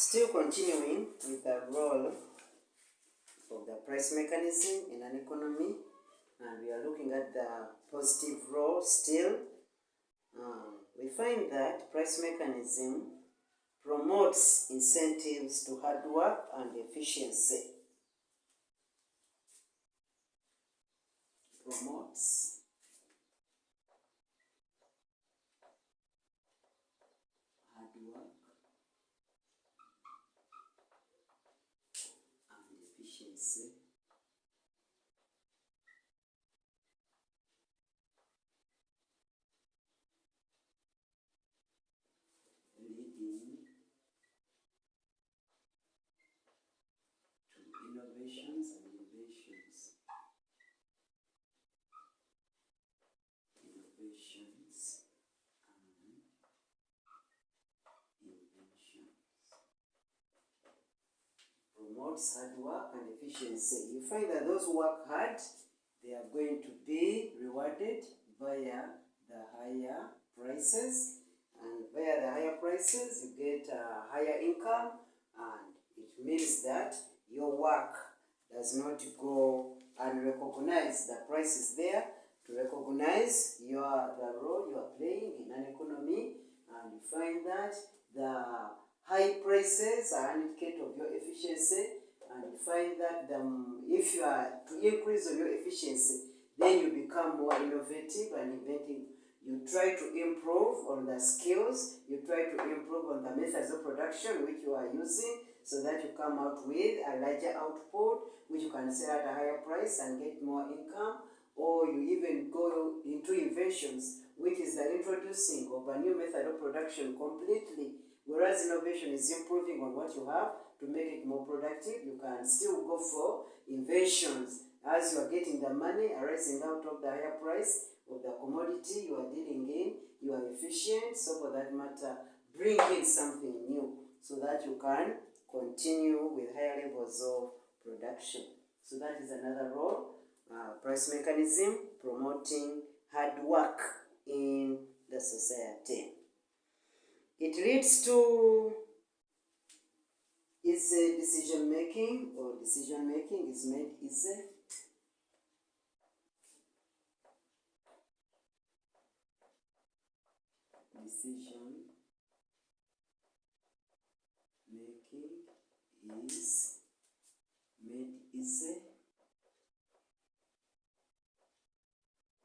Still continuing with the role of the price mechanism in an economy, and we are looking at the positive role still. We find that price mechanism promotes incentives to hard work and efficiency. Promotes hard work and efficiency. Leading to innovations and inventions. Innovations and inventions. Promotes hard work and efficiency. You find that those who work hard, they are going to be rewarded via the higher prices, and via the higher prices you get a higher income, and it means that your work does not go unrecognized. The price is there to recognize the role you are playing in an economy, and you find that the high prices are an indicator of your efficiency, and you find that if you are to increase on your efficiency, then you become more innovative and inventive. You try to improve on the skills, you try to improve on the methods of production which you are using, so that you come out with a larger output which you can sell at a higher price and get more income. Or you even go into inventions, which is the introducing of a new method of production completely. Whereas innovation is improving on what you have to make it more productive, you can still go for inventions as you are getting the money arising out of the higher price of the commodity you are dealing in. You are efficient, so for that matter, bring in something new so that you can continue with higher levels of production. So that is another role. Price mechanism promoting hard work in the society. It leads to easy decision making, or decision making is made easy. Decision making is made easy.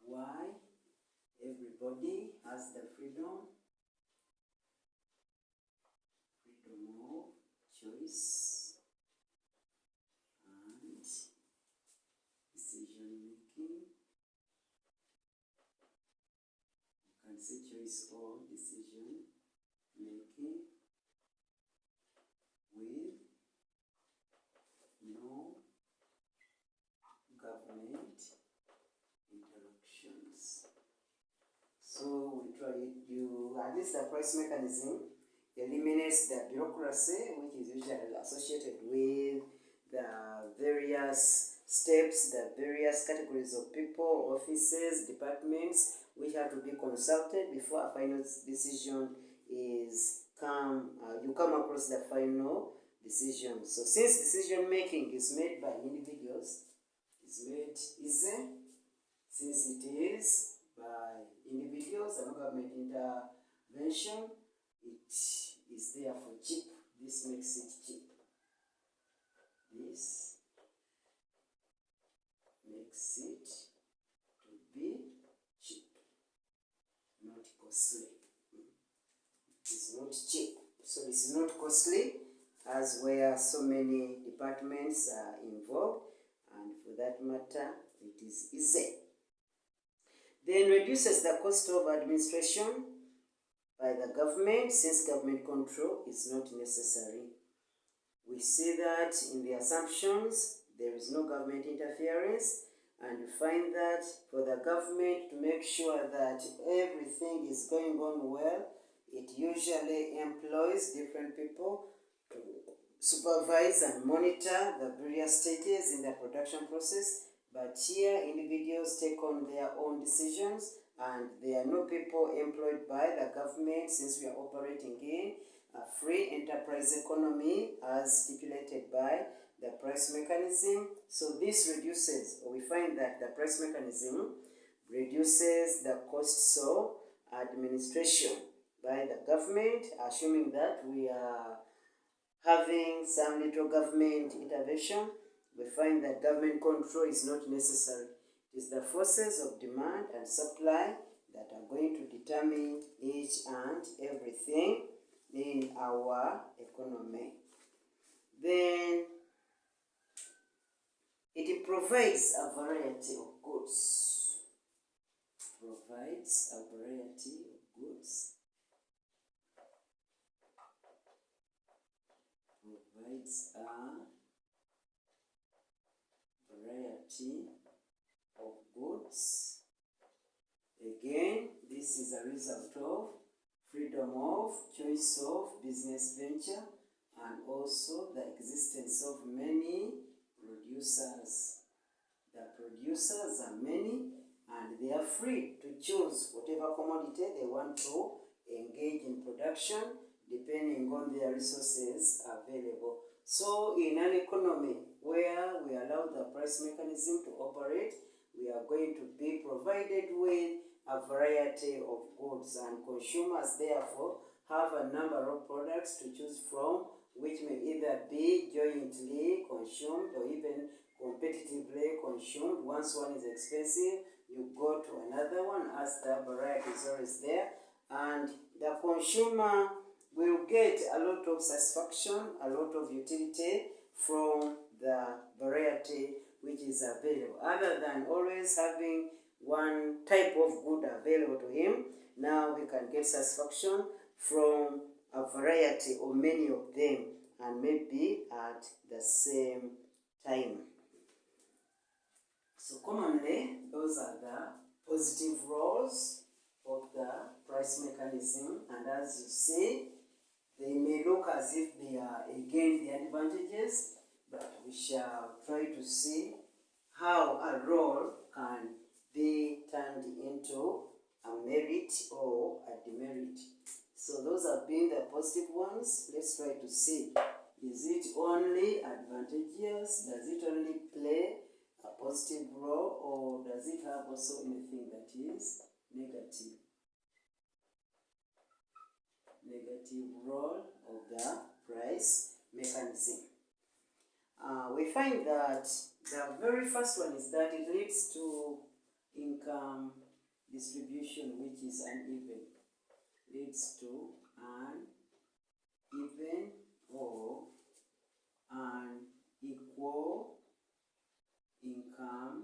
Why? Everybody has the freedom of choice and decision making. You can say choice or decision making with no government interactions. So we try at least the price mechanism eliminates the bureaucracy which is usually associated with the various steps, the various categories of people, offices, departments, which have to be consulted before a final decision is you come across the final decision. So since decision making is made by individuals, it's made easy. Since it is by individuals and no government intervention, it is therefore cheap. This makes it cheap. This makes it to be cheap, not costly. It is not cheap, so it is not costly, as where so many departments are involved, and for that matter, it is easy. Then reduces the cost of administration by the government, since government control is not necessary. We see that in the assumptions, there is no government interference, and you find that for the government to make sure that everything is going on well, it usually employs different people to supervise and monitor the various stages in the production process. But here, individuals take on their own decisions and there are no people employed by the government, since we are operating in a free enterprise economy as stipulated by the price mechanism. So this reduces, or we find that the price mechanism reduces the costs of administration by the government, assuming that we are having some little government intervention. We find that government control is not necessary. It is the forces of demand and supply that are going to determine each and everything in our economy. Then it provides a variety of goods. Provides a variety of goods. Provides a variety of goods. Again, this is a result of freedom of choice of business venture and also the existence of many producers. The producers are many and they are free to choose whatever commodity they want to engage in production depending on their resources available. So in an economy where we allow the price mechanism to operate, we are going to be provided with a variety of goods, and consumers therefore have a number of products to choose from, which may either be jointly consumed or even competitively consumed. Once one is expensive, you go to another one as the variety is always there, and the consumer will get a lot of satisfaction, a lot of utility from the variety which is available. Other than always having one type of good available to him, now we can get satisfaction from a variety or many of them, and maybe at the same time. So commonly, those are the positive roles of the price mechanism, and as you see, they may look as if they are against the advantages, but we shall try to see how a role can be turned into a merit or a demerit. So those have been the positive ones. Let's try to see, is it only advantageous? Does it only play a positive role, or does it have also anything that is negative? Negative role of the price mechanism. We find that the very first one is that it leads to income distribution which is uneven. Leads to uneven or unequal income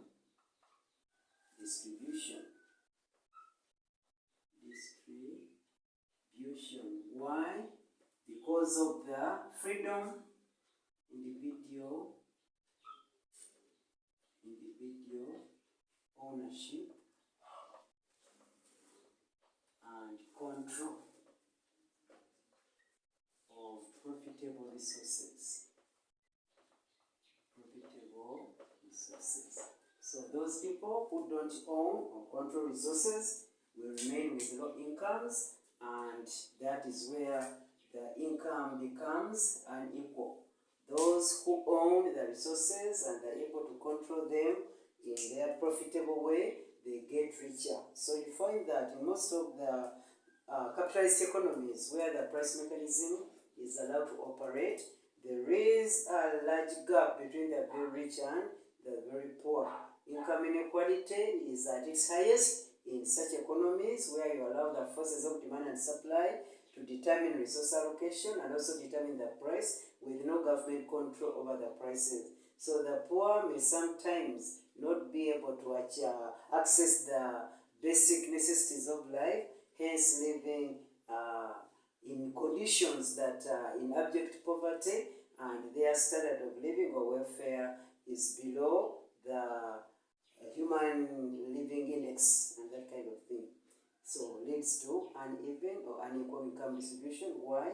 distribution. Why? Because of the freedom, individual ownership and control of profitable resources. So those people who don't own or control resources will remain with low incomes, and that is where the income becomes unequal. Those who own the resources and are able to control them in their profitable way, they get richer. So you find that in most of the capitalist economies where the price mechanism is allowed to operate, there is a large gap between the very rich and the very poor. Income inequality is at its highest in such economies where you allow the forces of demand and supply to determine resource allocation and also determine the price with no government control over the prices. So the poor may sometimes not be able to access the basic necessities of life, hence living in conditions that are in abject poverty, and their standard of living or welfare is below the human living index and that kind of thing. So leads to uneven or unequal income distribution. Why?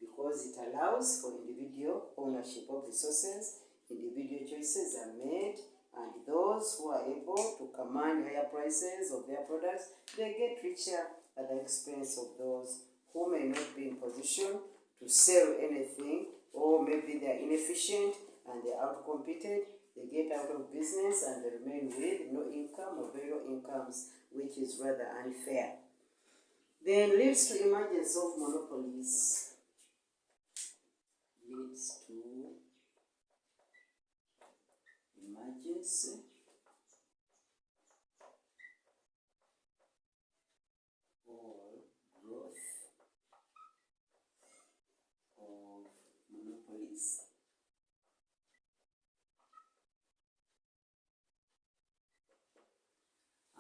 Because it allows for individual ownership of resources, individual choices are made, And those who are able to command higher prices of their products, they get richer at the expense of those who may not be in position to sell anything, or maybe they are inefficient and they are outcompeted. They get out of business and they remain with no income or very low incomes, which is rather unfair. Then leads to emergence of monopolies. Leads to emergence or growth of monopolies.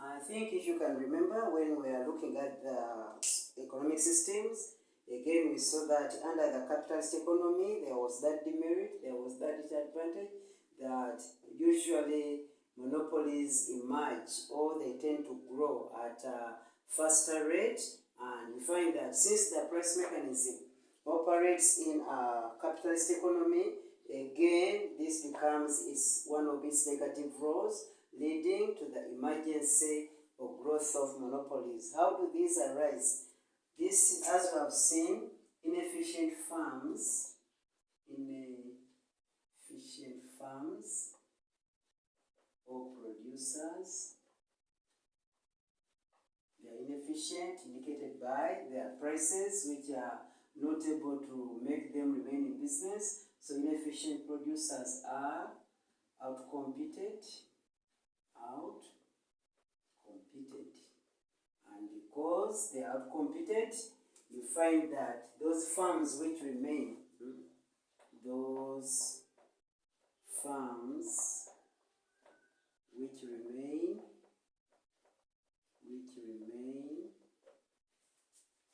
I think if you can remember when we are looking at the economic systems, again we saw that under the capitalist economy there was that demerit, there was that disadvantage, that usually monopolies emerge or they tend to grow at a faster rate, and we find that since the price mechanism operates in a capitalist economy, again this becomes one of its negative roles, leading to the emergence or growth of monopolies. How do these arise? This, as we have seen, inefficient farms or producers. They are inefficient, indicated by their prices, which are not able to make them remain in business. So inefficient producers are outcompeted. And because they are outcompeted, you find that those farms which remain,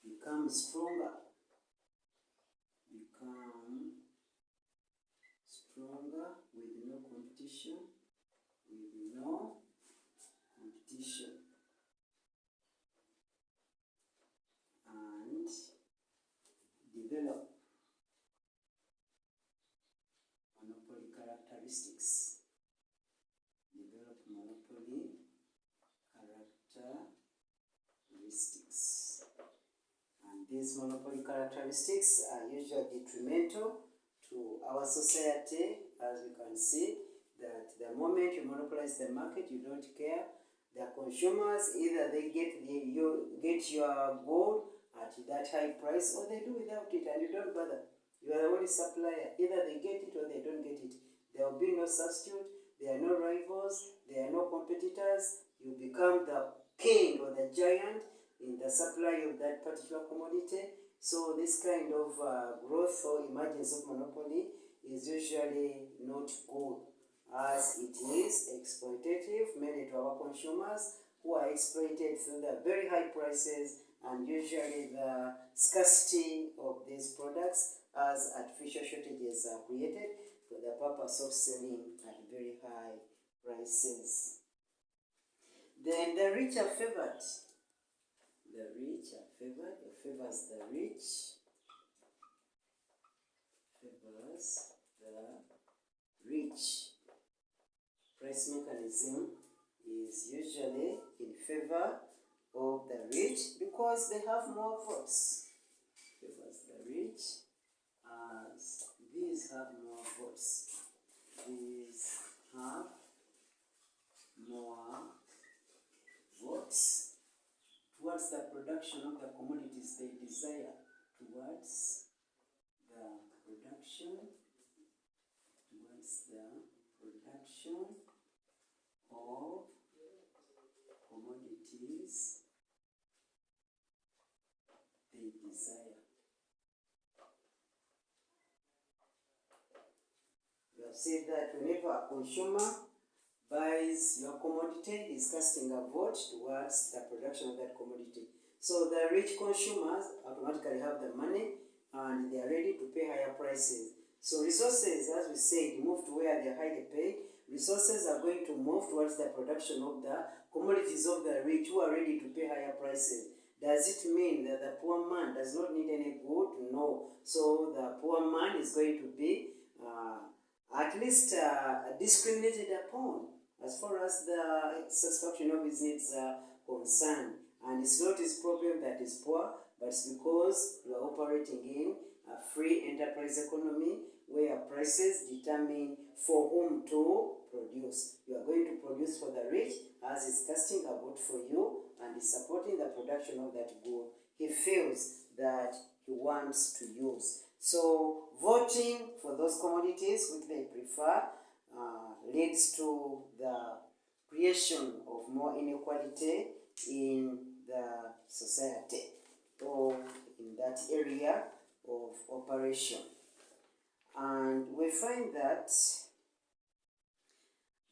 become stronger with no competition, and develop monopoly characteristics. And these monopoly characteristics are usually detrimental to our society, as we can see that the moment you monopolize the market, you don't care. The consumers, either they get your gold at that high price, or they do without it and you don't bother. You are the only supplier. Either they get it or they don't get it. There will be no substitute. There are no rivals. There are no competitors. You become the king or the giant in the supply of that particular commodity. So this kind of growth or emergence of monopoly is usually not good, as it is exploitative, mainly to our consumers, who are exploited through the very high prices and usually the scarcity of these products, as artificial shortages are created for the purpose of selling at very high prices. Then the rich are favored. Favors the rich. Price mechanism is usually in favor of the rich because they have more votes. Favors the rich as these have more votes. These have more votes towards the production of the commodities they desire, towards the production of commodities they desire. We have said that whenever a consumer buys your commodity, is casting a vote towards the production of that commodity. So the rich consumers automatically have the money and they are ready to pay higher prices. So resources, as we said, move to where they are highly paid. Resources are going to move towards the production of the commodities of the rich, who are ready to pay higher prices. Does it mean that the poor man does not need any good? No. So the poor man is going to be at least discriminated upon. as far as the satisfaction of his needs are concerned. And it's not his problem that is poor, but it's because you are operating in a free enterprise economy where prices determine for whom to produce. You are going to produce for the rich as he's casting a vote for you and is supporting the production of that good he feels that he wants to use. So voting for those commodities which they prefer leads to the creation of more inequality in the society or in that area of operation. And we find that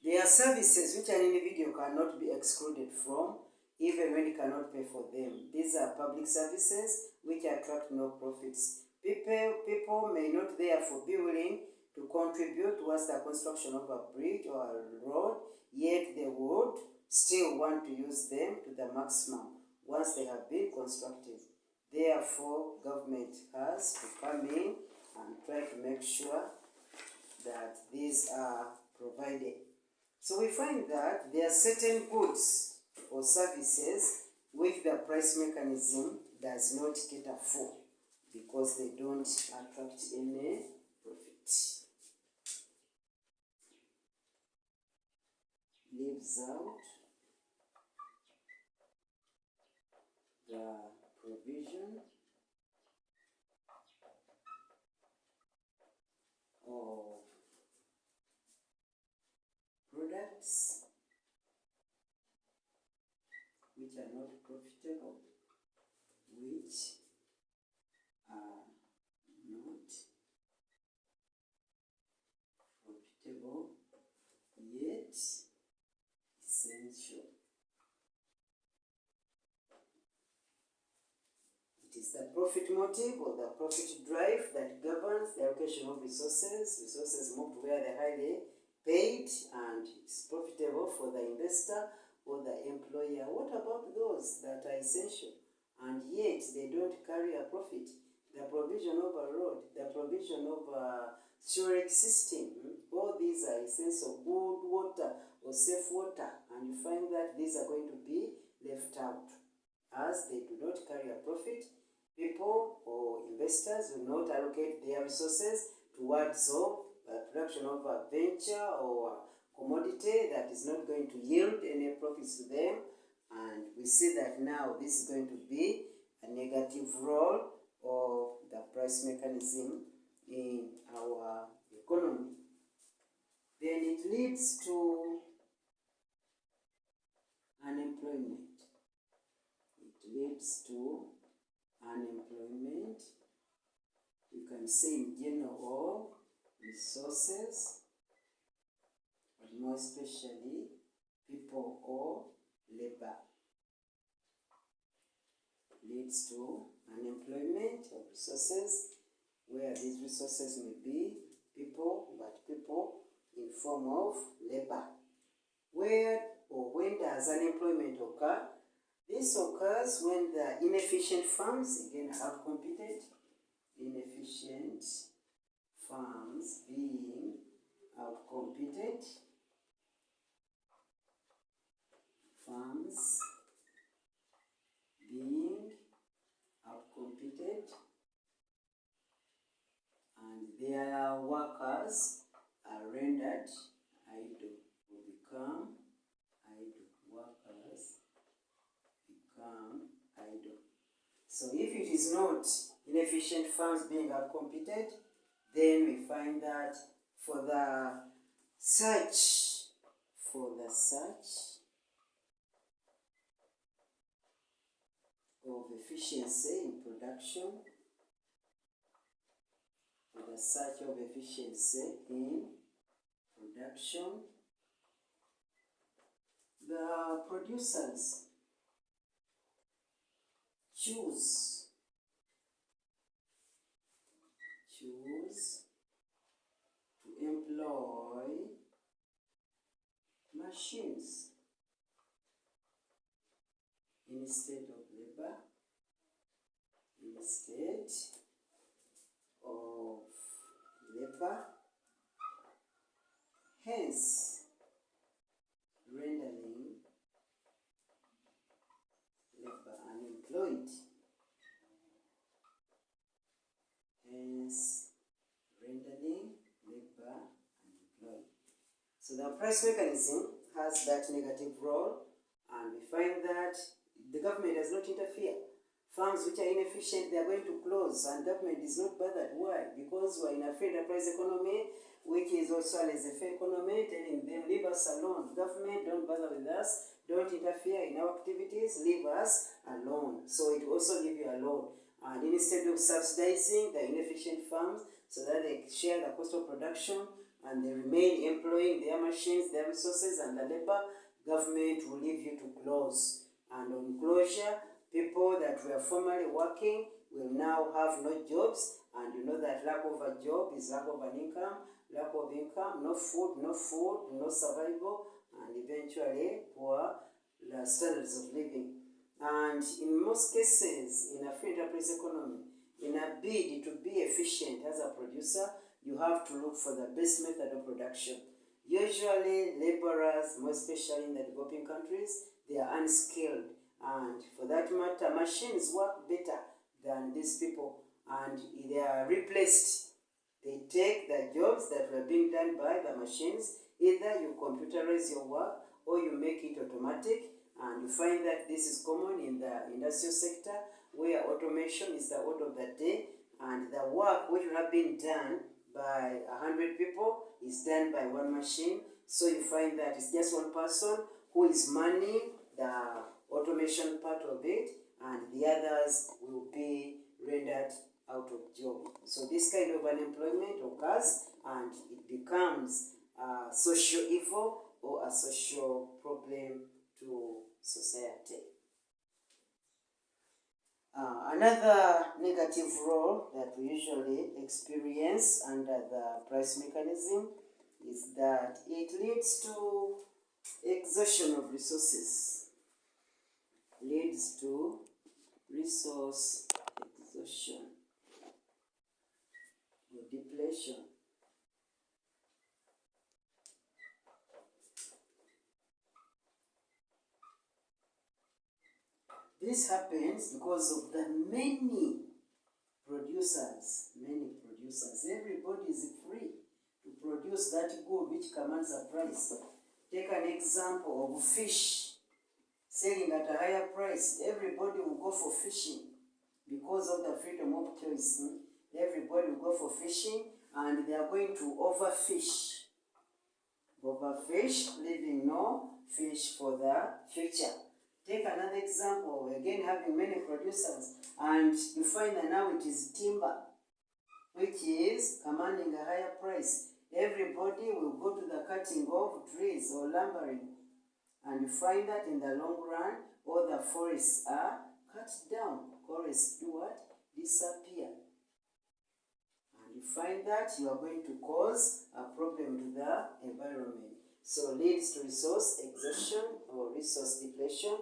there are services which an individual cannot be excluded from even when he cannot pay for them. These are public services which attract no profits. People may not therefore be willing to contribute towards the construction of a bridge or a road, yet they would still want to use them to the maximum once they have been constructed. Therefore, government has to come in and try to make sure that these are provided. So we find that there are certain goods or services which the price mechanism does not cater for because they don't attract any profit. Leaves out the provision of products which are not profitable, which are not profitable yet essential. It is the profit motive or the profit drive that governs the allocation of resources. Resources moved where they're highly paid and it's profitable for the investor or the employer. What about those that are essential and yet they don't carry a profit? The provision of a road, the provision of a storage system, all these are essential, good water or safe water, and you find that these are going to be left out as they do not carry a profit. People or investors will not allocate their resources towards production of a venture or a commodity that is not going to yield any profits to them. And we see that now this is going to be a negative role of the price mechanism in our economy. Then it leads to unemployment. It leads to unemployment. You can say in general resources, but more especially people or labor. Leads to unemployment of resources, where these resources may be people, but people in form of labor. Where or when does unemployment occur? This occurs when the inefficient firms, again, are outcompeted. Inefficient firms being outcompeted. Firms being outcompeted, and their workers are rendered idle or become idle. Workers become idle. So if it is not inefficient firms being outcompeted, then we find that for the search of efficiency in production, for the search of efficiency in production, the producers choose to employ machines instead of labor, hence So the price mechanism has that negative role, and we find that the government does not interfere. Farms which are inefficient, they are going to close, and government is not bothered. Why? Because we are in a free enterprise economy, which is also a laissez-faire economy, telling them, leave us alone. Government, don't bother with us, don't interfere in our activities, leave us alone. So it will also leave you alone. And instead of subsidizing the inefficient farms so that they share the cost of production and they remain employing their machines, their resources, and the labor, government will leave you to close. And on closure, people that were formerly working will now have no jobs, and you know that lack of a job is lack of an income, no food, no survival, and eventually poor standards of living. And in most cases, in a free enterprise economy, in a bid to be efficient as a producer, you have to look for the best method of production. Usually, laborers, more especially in the developing countries, they are unskilled. And for that matter, machines work better than these people, and they are replaced. They take the jobs that were being done by the machines. Either you computerize your work or you make it automatic, and you find that this is common in the industrial sector where automation is the order of the day, and the work which would have been done by 100 people is done by one machine. So you find that it's just one person who is manning the automation part of it, and the others will be rendered out of job. So this kind of unemployment occurs, and it becomes a social evil or a social problem to society. Another negative role that we usually experience under the price mechanism is that it leads to exhaustion of resources. Leads to resource exhaustion or depletion. This happens because of the many producers. Everybody is free to produce that good which commands a price. Take an example of fish selling at a higher price. Everybody will go for fishing because of the freedom of choice. Everybody will go for fishing, and they are going to overfish, leaving no fish for the future. Take another example, again having many producers, and you find that now it is timber, which is commanding a higher price. Everybody will go to the cutting of trees or lumbering, and you find that in the long run, all the forests are cut down. Forests do what? Disappear. And you find that you are going to cause a problem to the environment. So leads to resource exhaustion or resource depletion,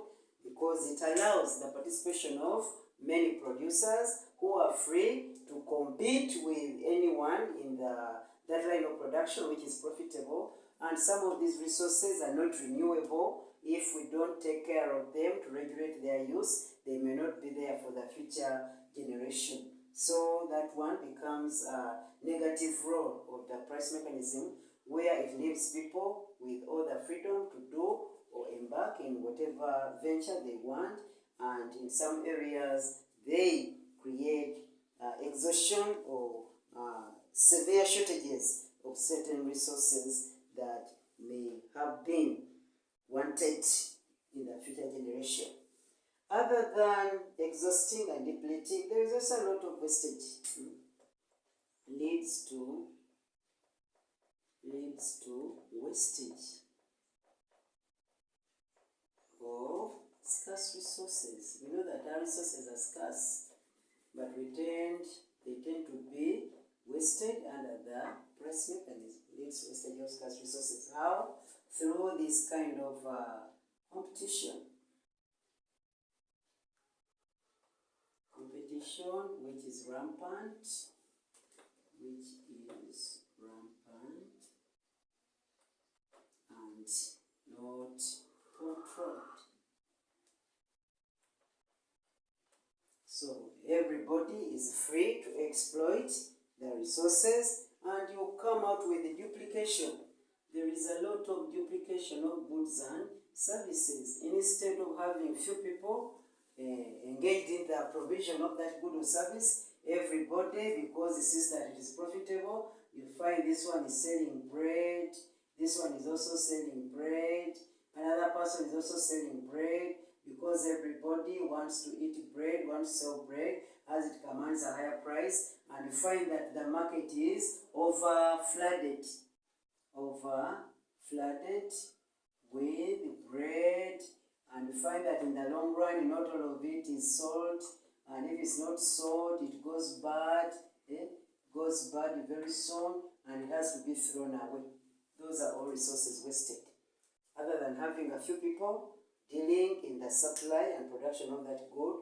because it allows the participation of many producers who are free to compete with anyone in that line of production which is profitable. And some of these resources are not renewable. If we don't take care of them to regulate their use, they may not be there for the future generation. So that one becomes a negative role of the price mechanism, where it leaves people with all the freedom to do or embark in whatever venture they want, and in some areas they create exhaustion or severe shortages of certain resources that may have been wanted in the future generation. Other than exhausting and depleting, there is also a lot of wastage. Leads to wastage of scarce resources. We know that our resources are scarce, but they tend to be wasted under the price mechanism. Leads to wastage of scarce resources. How? Through this kind of competition. Which is rampant, and not controlled. So everybody is free to exploit the resources, and you come out with the duplication. there is a lot of duplication of goods and services. Instead of having few people engaged in the provision of that good or service, everybody, because it sees that it is profitable, you find this one is selling bread, this one is also selling bread, another person is also selling bread, because everybody wants to eat bread, wants to sell bread, as it commands a higher price, and you find that the market is over-flooded with bread, and you find that in the long run, not all of it is sold, and if it's not sold, it goes bad, goes bad very soon, and it has to be thrown away. Those are all resources wasted. Other than having a few people dealing in the supply and production of that good,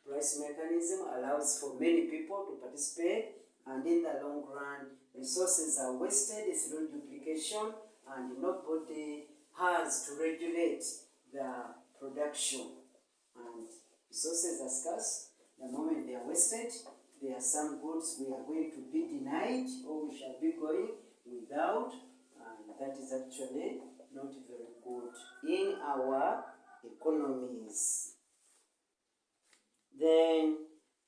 price mechanism allows for many people to participate, and in the long run, resources are wasted through duplication, and nobody has to regulate the production. And resources are scarce. The moment they are wasted, there are some goods we are going to be denied, or we shall be going without, and that is actually not very good in our economies. Then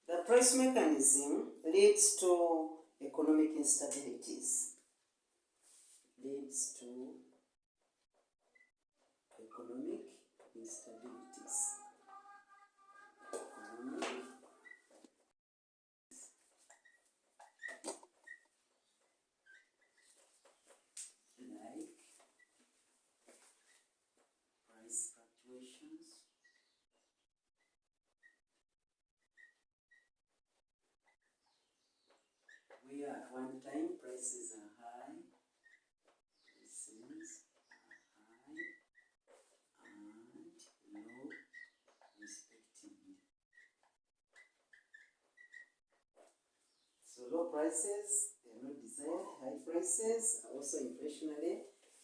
the price mechanism leads to economic instabilities. Leads to economic instabilities. Like price fluctuations, where at one time prices are high, and low respectively. So low prices, they are not desired. High prices are also inflationary,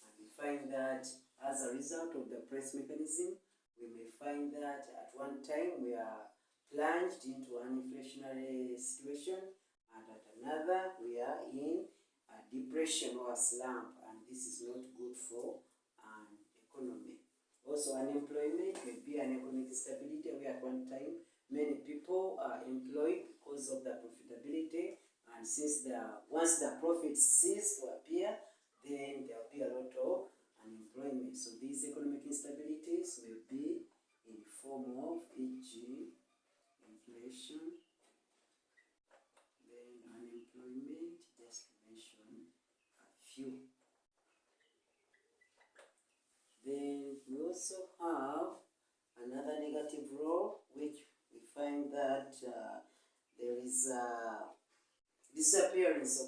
and we find that as a result of the price mechanism, we may find that at one time we are plunged into an inflationary situation, and at another we are in a depression or a slump, and this is not good for an economy. Also, unemployment may be an economic instability, where at one time many people are employed because of the profitability, and since once the profits cease to appear, then there will be a lot of unemployment. So these economic instabilities may be in the form of, e.g., inflation, then unemployment, just to mention a few. Then we also have another negative role, which we find that there is a disappearance of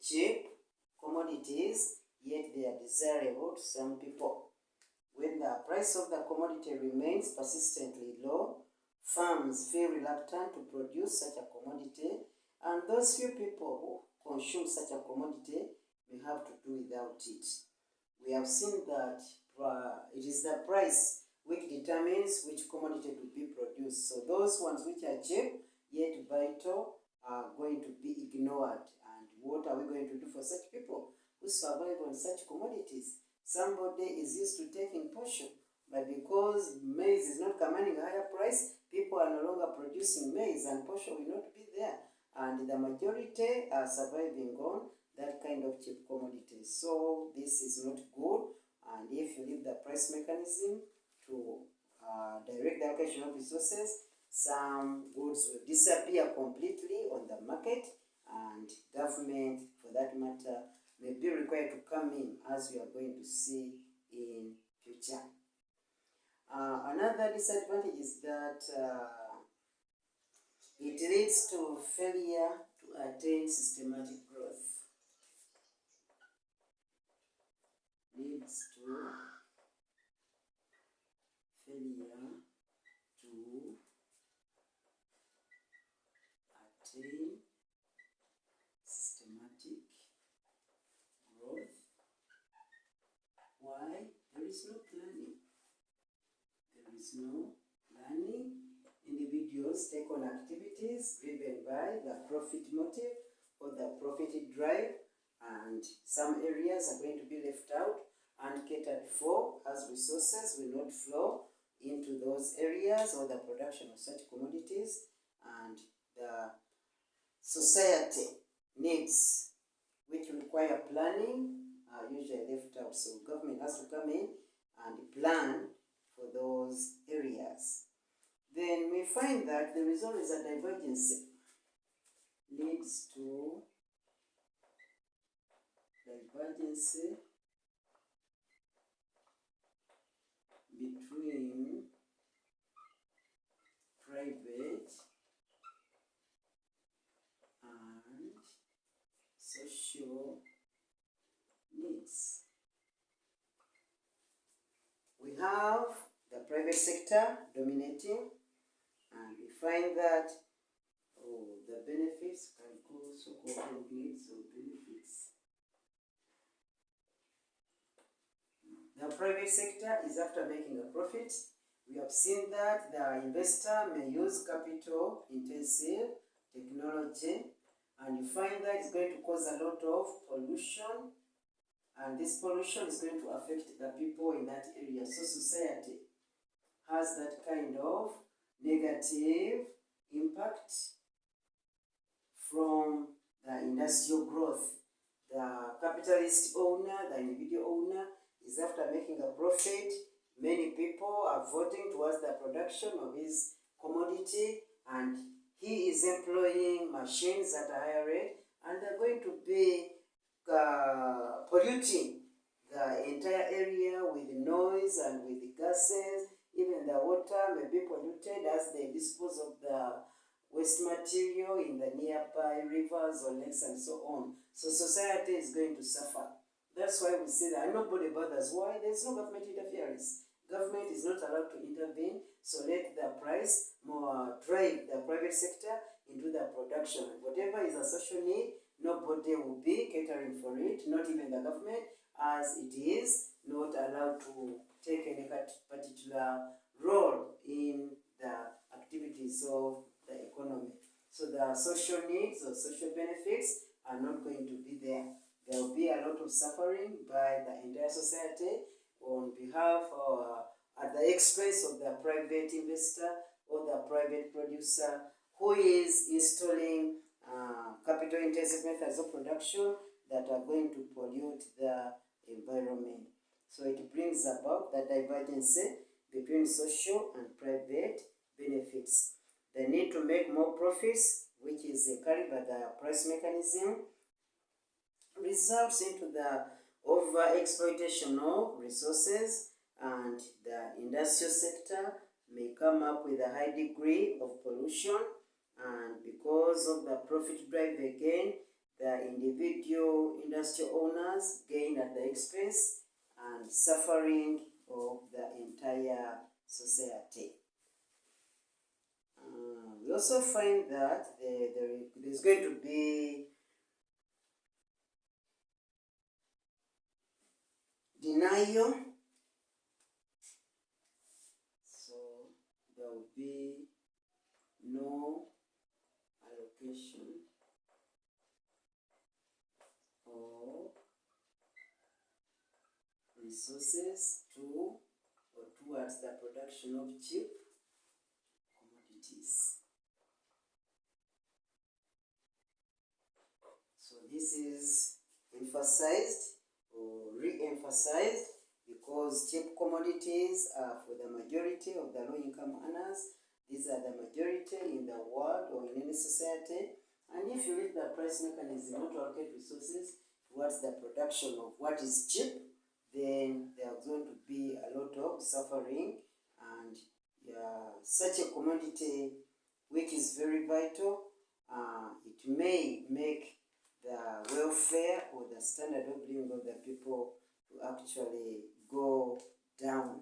cheap commodities, yet they are desirable to some people. When the price of the commodity remains persistently low, farms feel reluctant to produce such a commodity, and those few people who consume such a commodity may have to do without it. We have seen that it is the price which determines which commodity to be produced. So those ones which are cheap yet vital are going to be ignored. And what are we going to do for such people who survive on such commodities? Somebody is used to taking posho, but because maize is not commanding a higher price, people are no longer producing maize, and posho will not be there. And the majority are surviving on that kind of cheap commodity. So this is not good, and if you leave the price mechanism to direct the allocation of resources, some goods will disappear completely on the market, and government, for that matter, may be required to come in, as we are going to see in future. Another disadvantage is that it leads to failure to attain systematic growth. Leads to failure to attain systematic growth. Why? There is no planning. There is no planning. Individuals take on activities driven by the profit motive or the profit drive, and some areas are going to be left out and catered for, as resources will not flow into those areas or the production of such commodities, and the society needs which require planning are usually left out. So government has to come in and plan for those areas. Then we find that there is always a divergence leads to divergence between private and social needs. We have the private sector dominating, and we find that the benefits can go so-called needs or benefits. The private sector is after making a profit. We have seen that the investor may use capital intensive technology, and you find that it's going to cause a lot of pollution, and this pollution is going to affect the people in that area. So society has that kind of negative impact from the industrial growth. The capitalist owner, the individual owner, is after making a profit. Many people are voting towards the production of his commodity, and he is employing machines at a higher rate, and they're going to be polluting the entire area with noise and with gases. Even the water may be polluted as they dispose of the waste material in the nearby rivers or lakes and so on. So society is going to suffer. That's why we say that nobody bothers. Why? There's no government interference. Government is not allowed to intervene, so let the price more drive the private sector into the production. Whatever is a social need, nobody will be catering for it, not even the government, as it is not allowed to take any particular role in the activities of the economy. So the social needs or social benefits are not going to be there. There will be a lot of suffering by the entire society on behalf or at the expense of the private investor or the private producer who is installing capital intensive methods of production that are going to pollute the environment. So it brings about the divergence between social and private benefits. The need to make more profits, which is encouraged by the price mechanism, results into the over-exploitation of resources, and the industrial sector may come up with a high degree of pollution, and because of the profit drive again, the individual industrial owners gain at the expense and suffering of the entire society. We also find that there's going to be denial. So there will be no allocation of resources to or towards the production of cheap commodities. So this is emphasized or re-emphasized because cheap commodities are for the majority of the low-income earners. These are the majority in the world or in any society. And if you leave the price mechanism not to allocate resources towards the production of what is cheap, then there are going to be a lot of suffering, and such a commodity which is very vital, it may make the welfare or the standard of living of the people to actually go down.